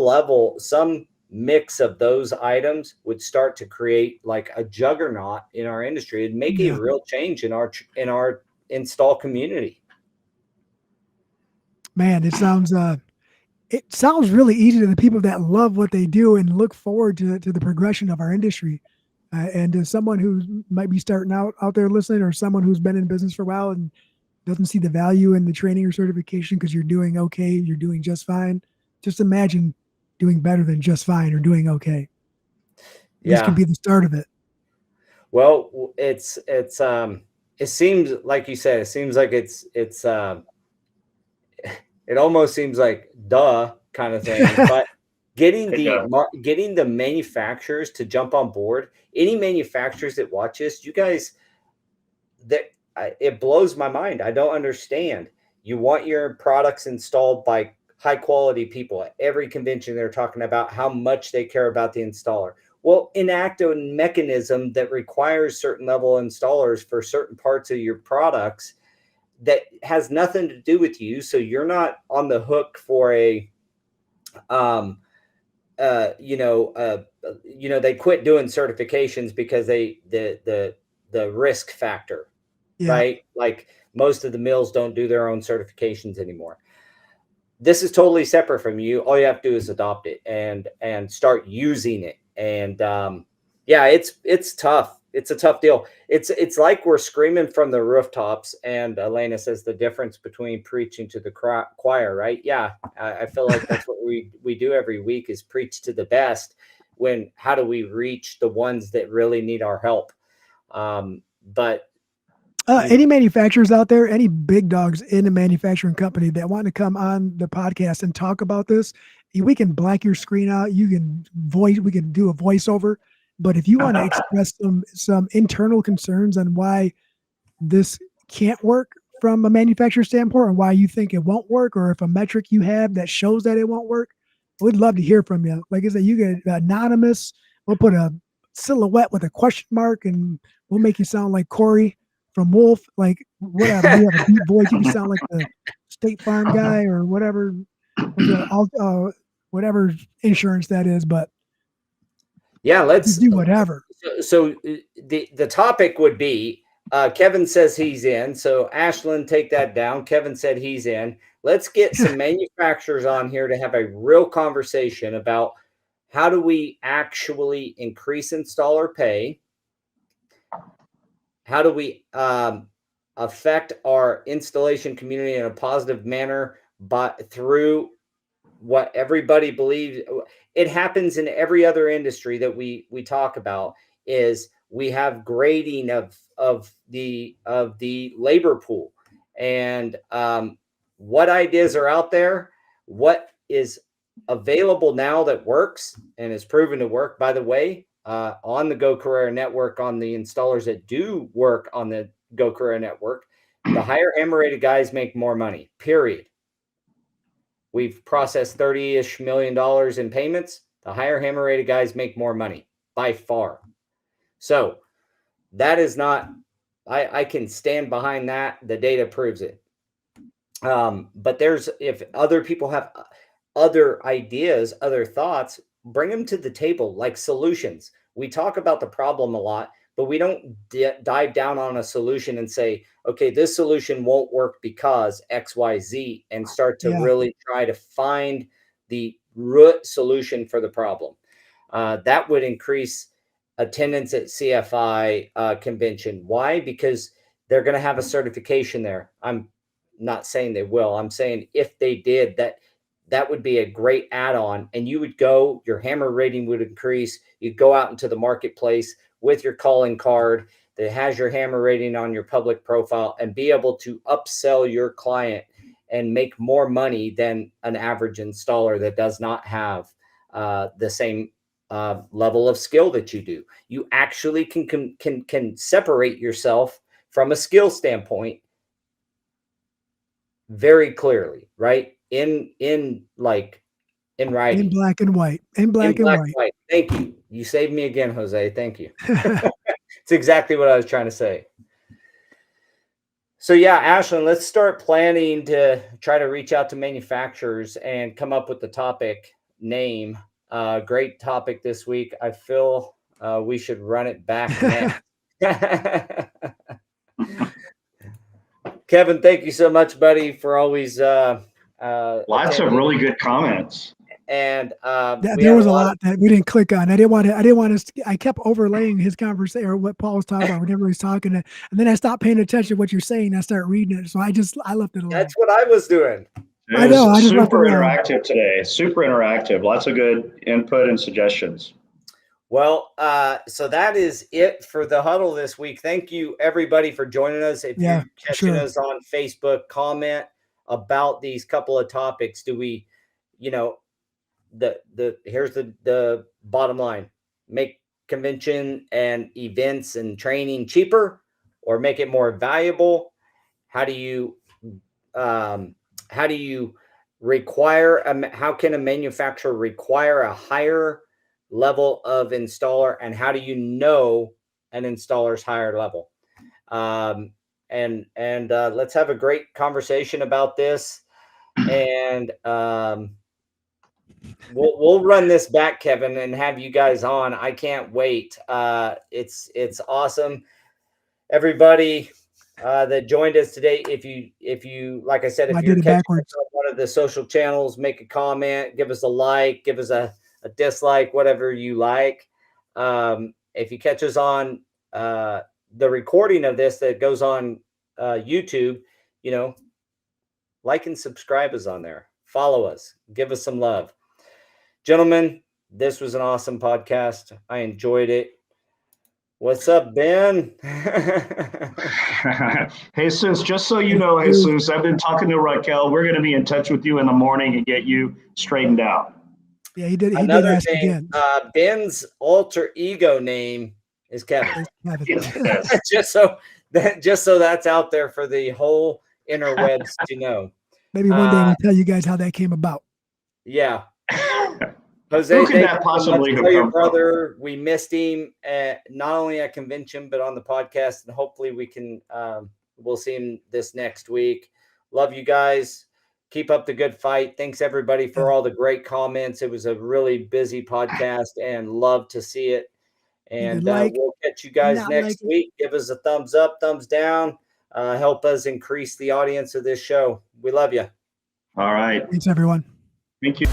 mix of those items would start to create like a juggernaut in our industry and make a real change in our install community. Man, it sounds really easy to the people that love what they do and look forward to the progression of our industry. And to someone who might be starting out there listening, or someone who's been in business for a while and doesn't see the value in the training or certification because you're doing okay, you're doing just fine. Just imagine doing better than just fine or doing okay. This can be the start of it. Well, it seems like you said, it seems like it almost seems like duh kind of thing, but getting the manufacturers to jump on board, any manufacturers that watch this, you guys, it blows my mind. I don't understand. You want your products installed by high quality people. At every convention, they're talking about how much they care about the installer. Well, enact a mechanism that requires certain level installers for certain parts of your products that has nothing to do with you. So you're not on the hook for they quit doing certifications because the risk factor, right? Like most of the mills don't do their own certifications anymore. This is totally separate from you. All you have to do is adopt it and start using it. And it's tough. It's a tough deal. It's like we're screaming from the rooftops. And Elena says the difference between preaching to the choir, right? Yeah, I feel like that's what we do every week, is preach to the best. How do we reach the ones that really need our help? Any manufacturers out there, any big dogs in a manufacturing company that want to come on the podcast and talk about this, we can black your screen out. We can do a voiceover. But if you want to express some internal concerns on why this can't work from a manufacturer standpoint, and why you think it won't work, or if a metric you have that shows that it won't work, we'd love to hear from you. Like I said, you get anonymous. We'll put a silhouette with a question mark, and we'll make you sound like Corey from Wolf. Like whatever. You have a deep voice. You can sound like the State Farm guy or whatever, whatever insurance that is. But yeah, let's do whatever. So the topic would be, Kevin says he's in. So Ashlyn, take that down. Kevin said he's in. Let's get some manufacturers on here to have a real conversation about how do we actually increase installer pay? How do we affect our installation community in a positive manner, but through what everybody believes? It happens in every other industry that we talk about, is we have grading of the labor pool, and what ideas are out there, what is available now that works and is proven to work, by the way, on the Go Carrera network, on the installers that do work on the Go Carrera network. The higher hammer rated guys make more money, period. We've processed $30-ish million in payments. The higher hammer rated guys make more money by far. So that is not, I can stand behind that. The data proves it. But if other people have other ideas, other thoughts, bring them to the table, like solutions. We talk about the problem a lot, but we don't dive down on a solution and say, okay, this solution won't work because X, Y, Z, and start to really try to find the root solution for the problem. That would increase attendance at CFI convention. Why? Because they're going to have a certification there. I'm not saying they will. I'm saying if they did, that would be a great add-on, and you would go, your hammer rating would increase. You'd go out into the marketplace with your calling card that has your hammer rating on your public profile and be able to upsell your client and make more money than an average installer that does not have the same level of skill that you do. You actually can separate yourself from a skill standpoint very clearly, right? In writing, in black and white, in black and white. Thank you. You saved me again, Jose. Thank you. It's exactly what I was trying to say. So yeah, Ashlyn, let's start planning to try to reach out to manufacturers and come up with the topic name. Great topic this week. I feel we should run it back next. Kevin, thank you so much, buddy, for always lots of really good comments. And there was a lot that we didn't click on. I didn't want us. I kept overlaying his conversation or what Paul was talking about whenever he's talking, and then I stopped paying attention to what you're saying. I started reading it, so I left it alone. That's what I was doing. I know. I just super interactive today. Super interactive. Lots of good input and suggestions. Well, so that is it for the huddle this week. Thank you, everybody, for joining us. If you're catching us on Facebook, comment about these couple of topics. Do we, here's the bottom line: make convention and events and training cheaper, or make it more valuable? How do you require? How can a manufacturer require a higher level of installer, and how do you know an installer's higher level? And let's have a great conversation about this, and we'll run this back, Kevin, and have you guys on. I can't wait. It's awesome, everybody that joined us today. If you like I said, if you're catching us on one of the social channels, make a comment, give us a like, give us a dislike, whatever you like. If you catch us on the recording of this that goes on YouTube, like and subscribe us on there. Follow us. Give us some love. Gentlemen, this was an awesome podcast. I enjoyed it. What's up, Ben? Jesus, just so you know, Jesus, I've been talking to Raquel. We're going to be in touch with you in the morning and get you straightened out. Yeah, he did ask name, again. Ben's alter ego name is Kevin. just so that's out there for the whole interwebs to know. Maybe one day we'll tell you guys how that came about. Yeah. Jose, who could that possibly have your brother? We missed him not only at convention but on the podcast, and hopefully we can we'll see him this next week. Love you guys. Keep up the good fight. Thanks everybody for all the great comments. It was a really busy podcast and love to see it. And we'll catch you guys next week. Give us a thumbs up, thumbs down. Help us increase the audience of this show. We love you. All right. Thanks, everyone. Thank you.